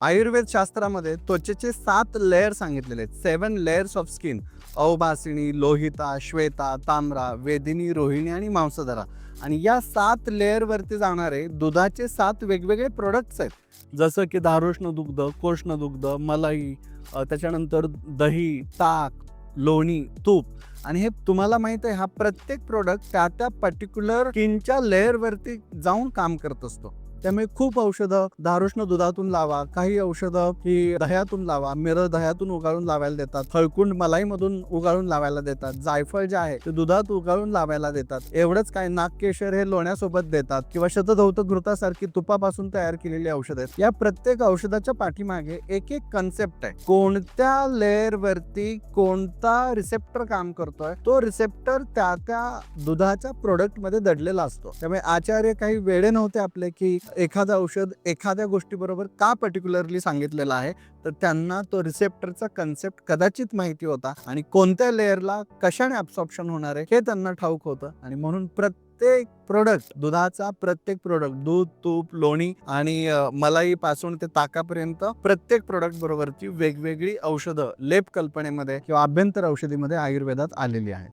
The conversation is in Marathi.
आयुर्वेद शास्त्रामध्ये त्वचेचे 7 लेयर सांगितलेले आहेत. 7 लेयर्स ऑफ स्किन. अवभासिणी, लोहिता, श्वेता, ताम्रा, वेदिनी, रोहिणी आणि मांसधरा. आणि या 7 लेयरवरती जाणारे दुधाचे 7 वेगवेगळे प्रोडक्ट्स आहेत. जसं की धारोष्ण दुग्ध, कोष्ण दुग्ध, मलाई, त्याच्यानंतर दही, ताक, लोणी, तूप. आणि हे तुम्हाला माहित आहे, हा प्रत्येक प्रोडक्ट त्या पर्टिक्युलर स्किनच्या लेयरवरती जाऊन काम करत असतो. त्यामुळे खूप औषधं धारोष्ण दुधातून लावा, काही औषधं ही दह्यातून लावा, मिरं दह्यातून उगाळून लावायला देतात, हळकुंड मलाईमधून उगाळून लावायला देतात, जायफळ जे आहे ते दुधात उगाळून लावायला देतात. एवढंच काय, नागकेशर हे लोण्यासोबत देतात किंवा शतधौत घृतासारखी तुपापासून तयार केलेली औषधं आहेत. या प्रत्येक औषधाच्या पाठीमागे एक एक कन्सेप्ट आहे. कोणत्या लेअरवरती कोणता रिसेप्टर काम करतोय, तो रिसेप्टर त्या दुधाच्या प्रोडक्ट मध्ये दडलेला असतो. त्यामुळे आचार्य काही वेडे नव्हते आपले की एखादं औषध एखाद्या गोष्टीबरोबर का पर्टिक्युलरली सांगितलेलं आहे, तर त्यांना तो रिसेप्टरचा कन्सेप्ट कदाचित माहिती होता आणि कोणत्या लेअरला कशाने ॲब्सॉर्प्शन होणार आहे हे त्यांना ठाऊक होतं. आणि म्हणून प्रत्येक प्रोडक्ट, दुधाचा प्रत्येक प्रोडक्ट, दूध, तूप, लोणी आणि मलाई पासून ते ताकापर्यंत प्रत्येक प्रोडक्ट बरोबरची वेगवेगळी औषधं लेप कल्पनेमध्ये किंवा आभ्यंतर औषधीमध्ये आयुर्वेदात आलेली आहे.